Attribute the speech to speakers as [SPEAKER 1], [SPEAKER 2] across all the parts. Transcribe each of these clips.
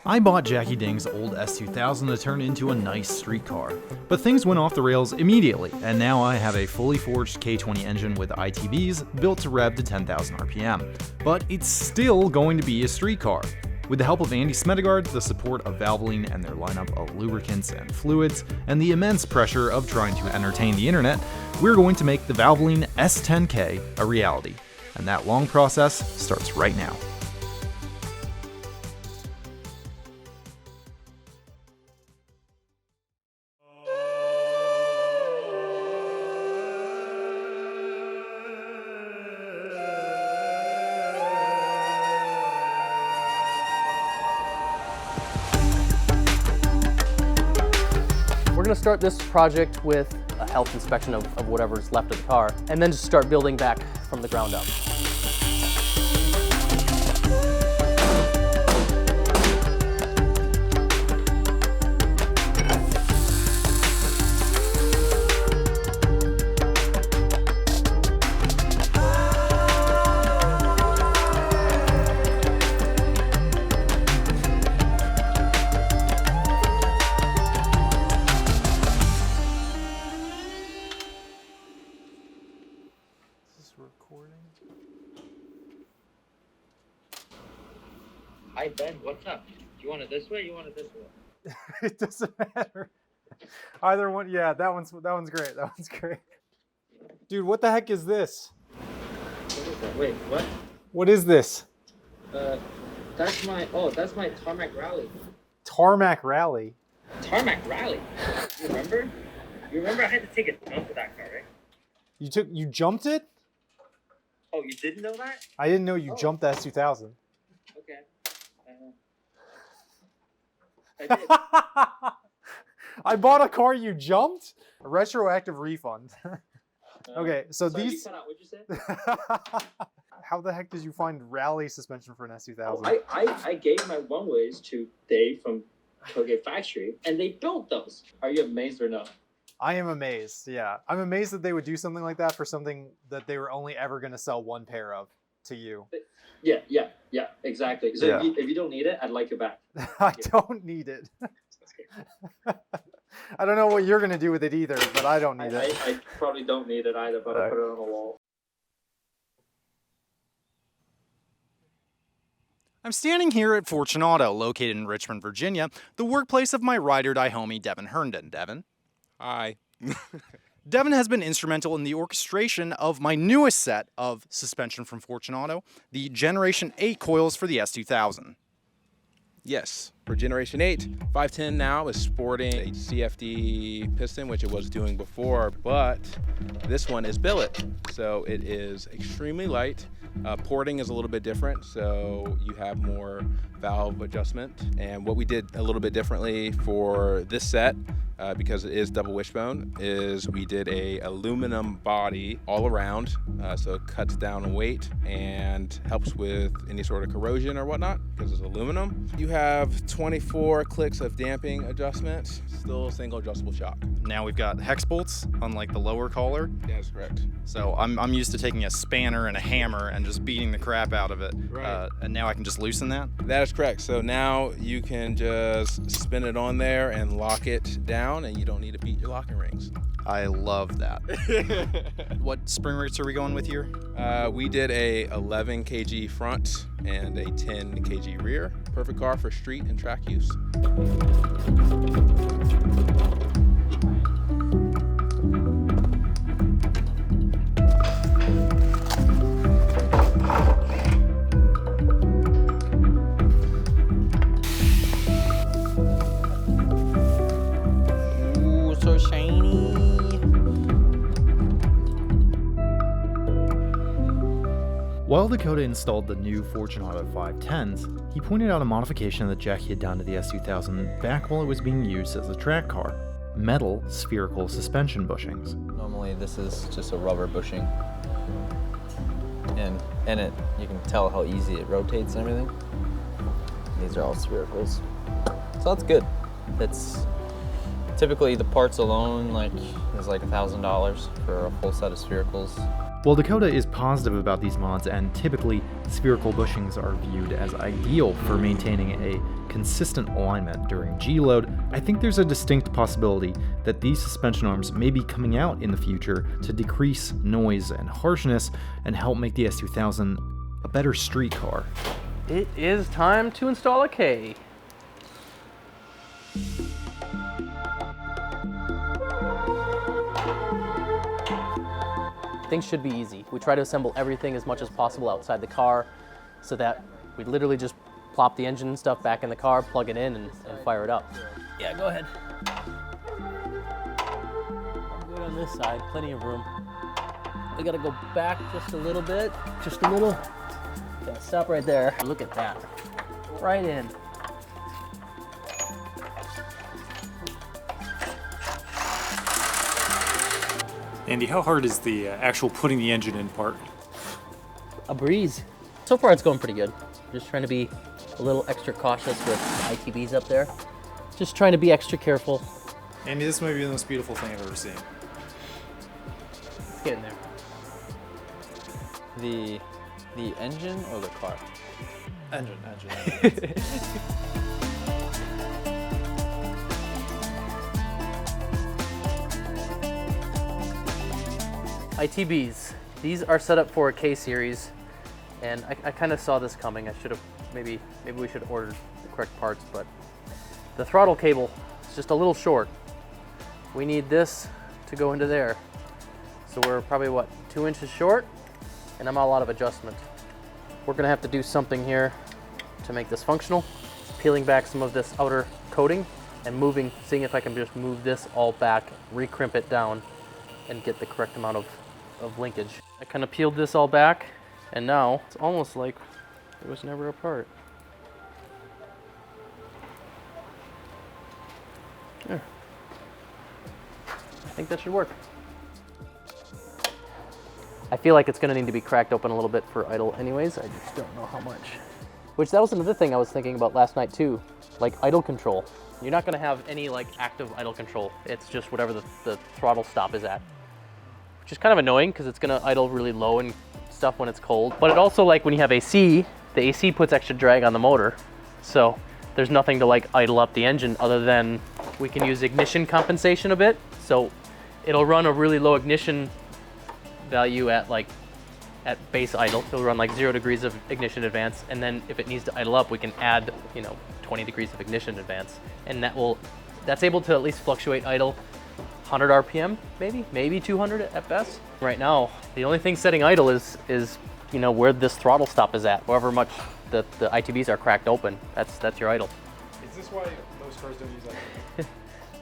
[SPEAKER 1] I bought Jackie Ding's old S2000 to turn into a nice street car, but things went off the rails immediately, and now I have a fully forged K20 engine with ITBs built to rev to 10,000 RPM. But it's still going to be a street car. With the help of Andy Smedegard, the support of Valvoline and their lineup of lubricants and fluids, and the immense pressure of trying to entertain the internet, we're going to make the Valvoline S.A.K a reality. And that long process starts right now.
[SPEAKER 2] We're going to start this project with a health inspection of whatever's left of the car, and then just start building back from the ground up.
[SPEAKER 3] Hi Ben, what's up? Do you want it this way or you want it this way?
[SPEAKER 4] It doesn't matter. Either one, yeah, that one's great. That one's great. Dude, what the heck is this?
[SPEAKER 3] What is that? Wait, what?
[SPEAKER 4] What is this?
[SPEAKER 3] That's my Tarmac Rally.
[SPEAKER 4] Tarmac Rally?
[SPEAKER 3] Tarmac Rally? You remember? You remember I had to take a jump with that car, right?
[SPEAKER 4] You jumped it?
[SPEAKER 3] Oh, you didn't know that?
[SPEAKER 4] I didn't know you jumped the S2000.
[SPEAKER 3] Okay. I did.
[SPEAKER 4] I bought a car you jumped? A retroactive refund. Okay, so
[SPEAKER 3] sorry,
[SPEAKER 4] these...
[SPEAKER 3] You cut out, what'd you say?
[SPEAKER 4] How the heck did you find rally suspension for an S2000?
[SPEAKER 3] Oh, I gave my one-ways to Dave from Toge Factory, and they built those. Are you amazed or no?
[SPEAKER 4] I am amazed, yeah. I'm amazed that they would do something like that for something that they were only ever going to sell one pair of to you.
[SPEAKER 3] Yeah, exactly. So
[SPEAKER 4] Yeah.
[SPEAKER 3] if you don't need it, I'd like it back.
[SPEAKER 4] I don't need it. I don't know what you're going to do with it either, but I don't need it.
[SPEAKER 3] I probably don't need it either, but I'll put it on the wall.
[SPEAKER 1] I'm standing here at Fortune Auto, located in Richmond, Virginia, the workplace of my ride-or-die homie, Devin Herndon. Devin?
[SPEAKER 5] Hi.
[SPEAKER 1] Devin has been instrumental in the orchestration of my newest set of suspension from Fortune Auto, the Generation 8 coils for the S2000.
[SPEAKER 5] Yes, for Generation 8, 510 now is sporting a CFD piston, which it was doing before, but this one is billet. So it is extremely light. Porting is a little bit different, so you have more valve adjustment. And what we did a little bit differently for this set, because it is double wishbone, is we did a aluminum body all around, so it cuts down on weight and helps with any sort of corrosion or whatnot, because it's aluminum. You have 24 clicks of damping adjustment, still single adjustable shock.
[SPEAKER 1] Now we've got hex bolts on like the lower collar.
[SPEAKER 5] That's correct.
[SPEAKER 1] So I'm used to taking a spanner and a hammer and just beating the crap out of it.
[SPEAKER 5] Right.
[SPEAKER 1] And now I can just loosen that?
[SPEAKER 5] That is correct. So now you can just spin it on there and lock it down, and you don't need to beat your locking rings.
[SPEAKER 1] I love that. What spring rates are we going with here?
[SPEAKER 5] We did a 11 kg front and a 10 kg rear. Perfect car for street and track use.
[SPEAKER 2] Ooh, so shiny.
[SPEAKER 1] While Dakota installed the new Fortune Auto 510s, he pointed out a modification that Jackie had done to the S2000 back while it was being used as a track car: metal spherical suspension bushings.
[SPEAKER 6] Normally this is just a rubber bushing, and you can tell how easy it rotates and everything. These are all sphericals, so that's good. It's typically the parts alone is like $1,000 for a full set of sphericals.
[SPEAKER 1] While Dakota is positive about these mods, and typically spherical bushings are viewed as ideal for maintaining a consistent alignment during G-load, I think there's a distinct possibility that these suspension arms may be coming out in the future to decrease noise and harshness and help make the S2000 a better street car.
[SPEAKER 2] It is time to install a K. Things should be easy. We try to assemble everything as much as possible outside the car so that we literally just plop the engine and stuff back in the car, plug it in, and fire it up. Yeah, go ahead. I'm good on this side, plenty of room. We gotta go back just a little bit, just a little. Yeah, stop right there. Look at that, right in.
[SPEAKER 4] Andy, how hard is the actual putting the engine in part?
[SPEAKER 2] A breeze. So far it's going pretty good. Just trying to be a little extra cautious with ITBs up there. Just trying to be extra careful.
[SPEAKER 4] Andy, this might be the most beautiful thing I've ever seen.
[SPEAKER 2] Let's get in there.
[SPEAKER 6] The engine or the car?
[SPEAKER 4] Engine.
[SPEAKER 2] ITBs. These are set up for a K series, and I kind of saw this coming. I should have, maybe we should have ordered the correct parts, but the throttle cable is just a little short. We need this to go into there. So we're probably, what, 2 inches short? And I'm all out of adjustment. We're gonna have to do something here to make this functional. Peeling back some of this outer coating and seeing if I can just move this all back, recrimp it down, and get the correct amount of linkage. I kind of peeled this all back, and now it's almost like it was never apart. There. I think that should work. I feel like it's gonna need to be cracked open a little bit for idle anyways. I just don't know how much. Which, that was another thing I was thinking about last night too, like idle control. You're not gonna have any like active idle control. It's just whatever the throttle stop is at. Which is kind of annoying because it's gonna idle really low and stuff when it's cold. But it also, like when you have AC, the AC puts extra drag on the motor. So there's nothing to like idle up the engine other than we can use ignition compensation a bit. So it'll run a really low ignition value at base idle. It'll run like 0 degrees of ignition advance. And then if it needs to idle up, we can add, 20 degrees of ignition advance. And that's able to at least fluctuate idle 100 RPM, maybe 200 at best. Right now, the only thing setting idle is where this throttle stop is at. However much the ITBs are cracked open, that's your idle.
[SPEAKER 4] Is this why most cars don't use that?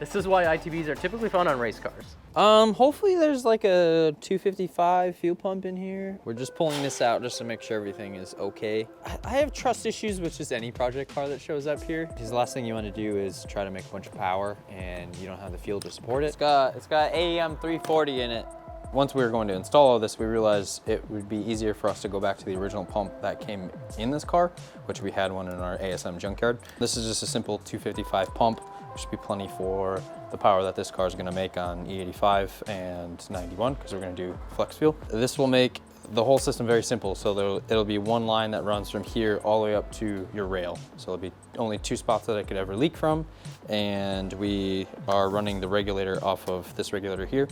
[SPEAKER 2] This is why ITBs are typically found on race cars.
[SPEAKER 6] Hopefully there's like a 255 fuel pump in here. We're just pulling this out just to make sure everything is okay. I have trust issues with just any project car that shows up here, because the last thing you want to do is try to make a bunch of power and you don't have the fuel to support it. It's got AEM 340 in it. Once we were going to install all this, we realized it would be easier for us to go back to the original pump that came in this car, which we had one in our ASM junkyard. This is just a simple 255 pump. Should be plenty for the power that this car is going to make on E85 and 91, because we're going to do flex fuel. This will make the whole system very simple. So it'll be one line that runs from here all the way up to your rail. So it'll be only 2 spots that it could ever leak from. And we are running the regulator off of this regulator here.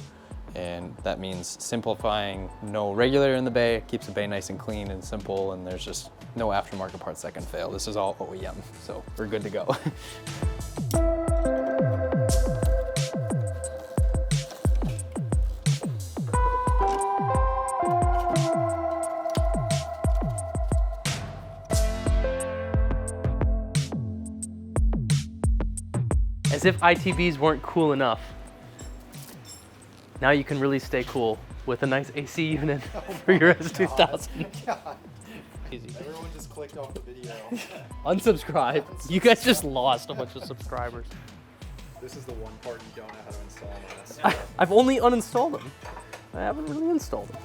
[SPEAKER 6] And that means simplifying, no regulator in the bay. It keeps the bay nice and clean and simple, and there's just no aftermarket parts that can fail. This is all OEM, so we're good to go.
[SPEAKER 2] As if ITBs weren't cool enough. Now you can really stay cool with a nice AC unit for your S2000.
[SPEAKER 4] God. Everyone just clicked off the video.
[SPEAKER 2] Unsubscribe. You guys just lost a bunch of subscribers.
[SPEAKER 4] This is the one part you don't know how to install on this.
[SPEAKER 2] I've only uninstalled them. I haven't really installed them.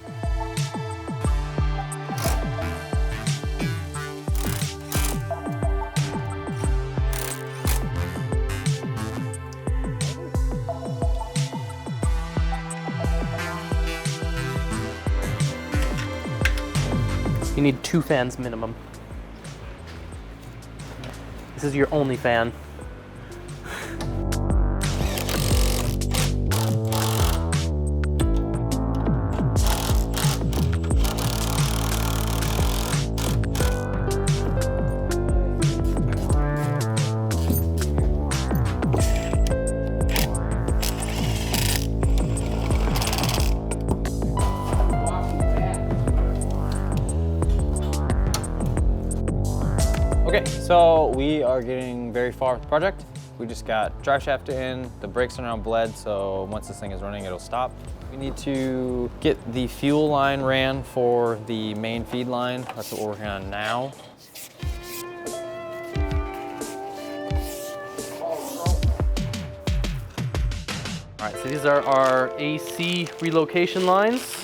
[SPEAKER 2] You need 2 fans minimum. This is your only fan.
[SPEAKER 6] Okay, so we are getting very far with the project. We just got drive shaft in, the brakes are now bled, so once this thing is running, it'll stop. We need to get the fuel line ran for the main feed line. That's what we're working on now.
[SPEAKER 2] All right, so these are our AC relocation lines.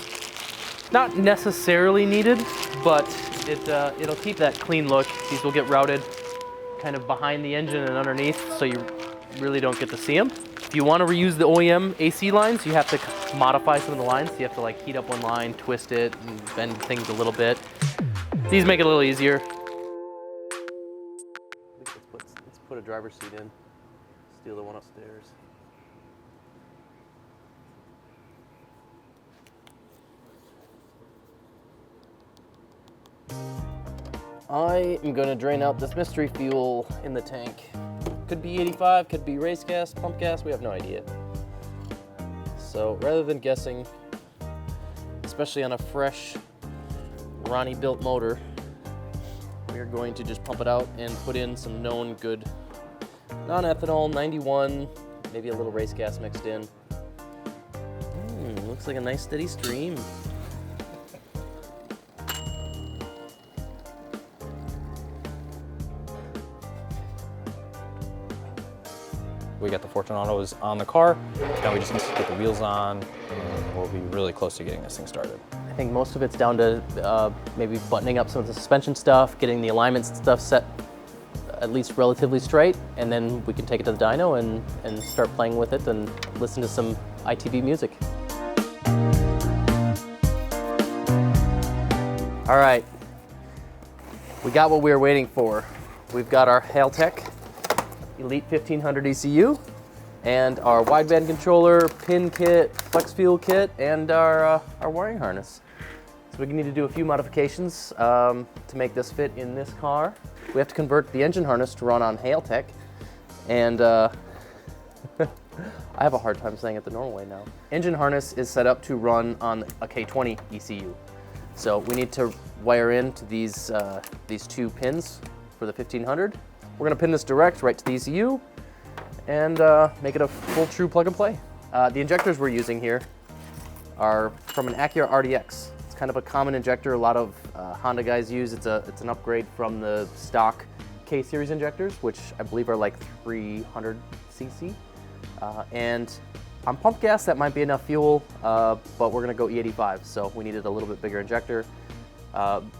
[SPEAKER 2] Not necessarily needed, but it'll keep that clean look. These will get routed kind of behind the engine and underneath, so you really don't get to see them. If you want to reuse the OEM AC lines, you have to modify some of the lines. You have to like heat up one line, twist it, and bend things a little bit. These make it a little easier. Let's put a driver's seat in. Steal the one upstairs. I am gonna drain out this mystery fuel in the tank. Could be 85, could be race gas, pump gas, we have no idea. So rather than guessing, especially on a fresh Ronnie built motor, we're going to just pump it out and put in some known good non-ethanol 91, maybe a little race gas mixed in. Looks like a nice steady stream.
[SPEAKER 6] We got the Fortunato's on the car. Now we just need to get the wheels on, and we'll be really close to getting this thing started.
[SPEAKER 2] I think most of it's down to maybe buttoning up some of the suspension stuff, getting the alignments and stuff set at least relatively straight, and then we can take it to the dyno and start playing with it and listen to some ITV music. All right, we got what we were waiting for. We've got our hAl-tech Elite 1500 ECU and our wideband controller, pin kit, flex fuel kit, and our wiring harness. So we need to do a few modifications to make this fit in this car. We have to convert the engine harness to run on hAl-tech, and I have a hard time saying it the normal way now. Engine harness is set up to run on a K20 ECU. So we need to wire into these two pins for the 1500. We're gonna pin this direct right to the ECU and make it a full true plug and play. The injectors we're using here are from an Acura RDX. It's kind of a common injector a lot of Honda guys use. It's an upgrade from the stock K series injectors, which I believe are like 300 cc. And on pump gas, that might be enough fuel, but we're gonna go E85, so we needed a little bit bigger injector.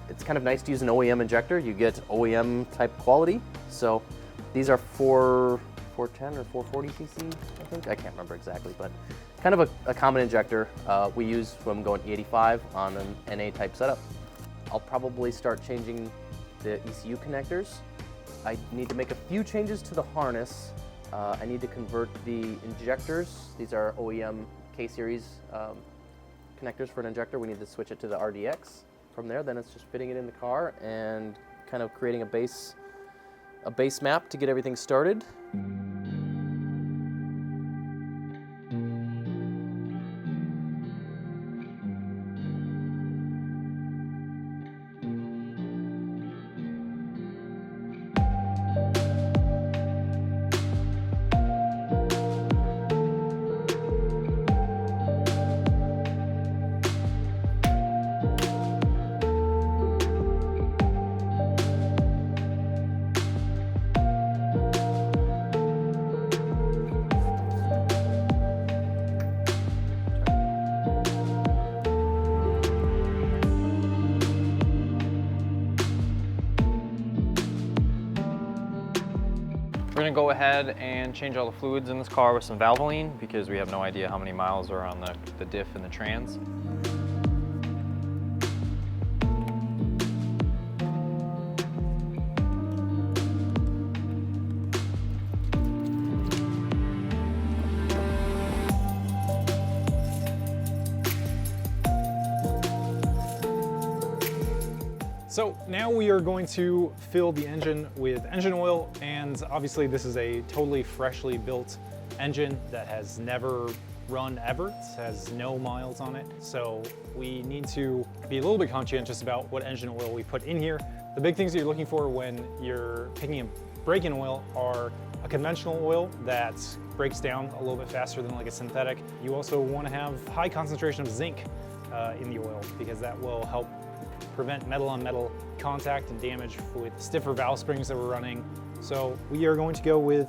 [SPEAKER 2] It's kind of nice to use an OEM injector. You get OEM type quality. So these are 410 or 440 cc, I think. I can't remember exactly, but kind of a common injector we use when going E85 on an NA type setup. I'll probably start changing the ECU connectors. I need to make a few changes to the harness. I need to convert the injectors. These are OEM K series connectors for an injector. We need to switch it to the RDX. From there, then it's just fitting it in the car and kind of creating a base map to get everything started.
[SPEAKER 6] We're gonna go ahead and change all the fluids in this car with some Valvoline because we have no idea how many miles are on the diff and the trans.
[SPEAKER 4] So now we are going to fill the engine with engine oil, and obviously this is a totally freshly built engine that has never run ever. It has no miles on it, so we need to be a little bit conscientious about what engine oil we put in here. The big things that you're looking for when you're picking a break-in oil are a conventional oil that breaks down a little bit faster than like a synthetic. You also want to have high concentration of zinc in the oil, because that will help prevent metal-on-metal contact and damage with stiffer valve springs that we're running. So we are going to go with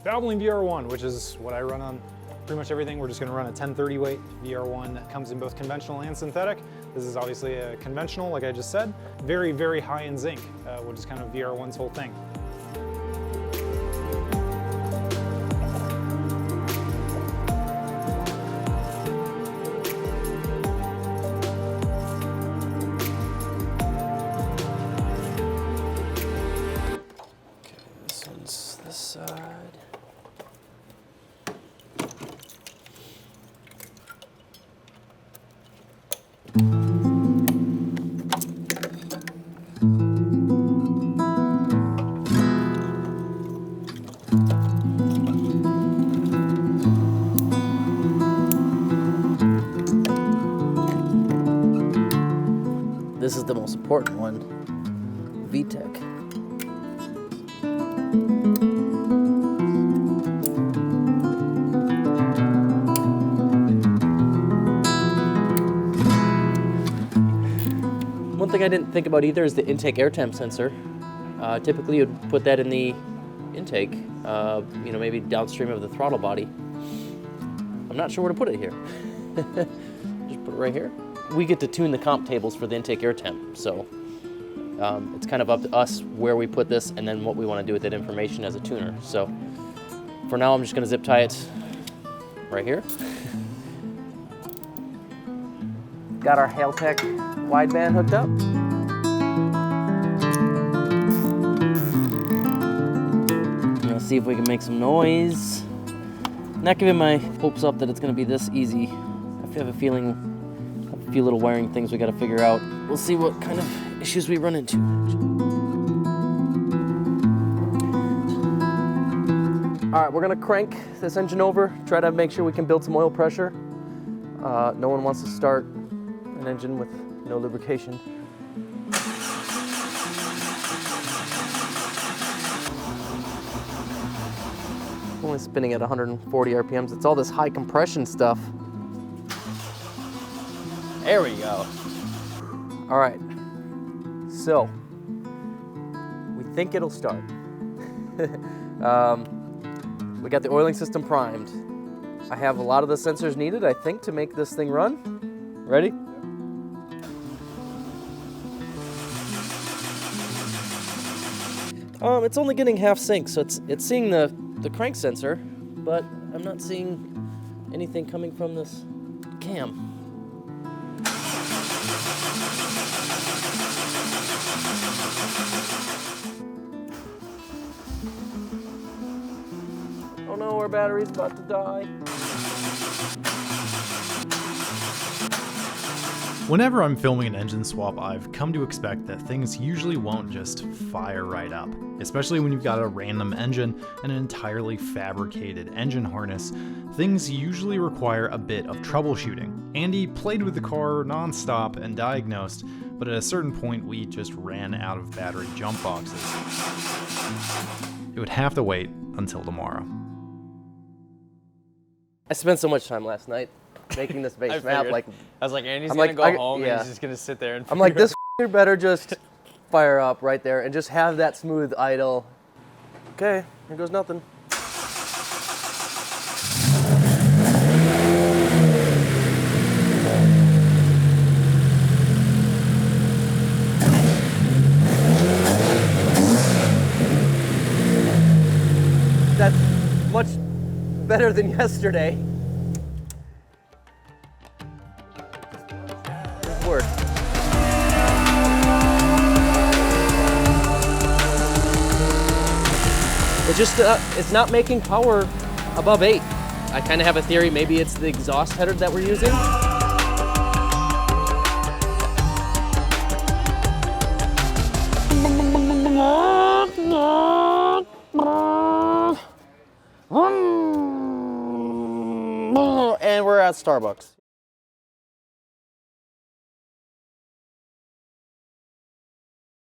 [SPEAKER 4] Valvoline VR1, which is what I run on pretty much everything. We're just going to run a 1030 weight VR1 that comes in both conventional and synthetic. This is obviously a conventional, like I just said, very, very high in zinc, which is kind of VR1's whole thing.
[SPEAKER 2] This is the most important one, VTEC. One thing I didn't think about either is the intake air temp sensor. Typically you'd put that in the intake, you know, maybe downstream of the throttle body. I'm not sure where to put it here. Just put it right here. We get to tune the comp tables for the intake air temp, so it's kind of up to us where we put this and then what we want to do with that information as a tuner. So for now, I'm just going to zip tie it right here. Got our hAl-tech wideband hooked up. Let's see if we can make some noise. Not giving my hopes up that it's going to be this easy. I have a feeling a few little wiring things we got to figure out. We'll see what kind of issues we run into. All right, we're gonna crank this engine over, try to make sure we can build some oil pressure. No one wants to start an engine with no lubrication. Only spinning at 140 RPMs. It's all this high compression stuff. There we go. All right, so we think it'll start. We got the oiling system primed. I have a lot of the sensors needed, I think, to make this thing run. Ready? It's only getting half sync, so it's seeing the crank sensor, but I'm not seeing anything coming from this cam. Oh no, our battery's about to die.
[SPEAKER 1] Whenever I'm filming an engine swap, I've come to expect that things usually won't just fire right up. Especially when you've got a random engine and an entirely fabricated engine harness, things usually require a bit of troubleshooting. Andy played with the car non-stop and diagnosed, but at a certain point we just ran out of battery jump boxes. It would have to wait until tomorrow.
[SPEAKER 2] I spent so much time last night making this base map. Like,
[SPEAKER 6] I was like, Andy's gonna go home and he's just gonna sit there and
[SPEAKER 2] I'm like, this better just fire up right there and just have that smooth idle. Okay, here goes nothing. That's much better than yesterday. It worked. It just, it's not making power above 8. I kind of have a theory, maybe it's the exhaust header that we're using. And we're at Starbucks.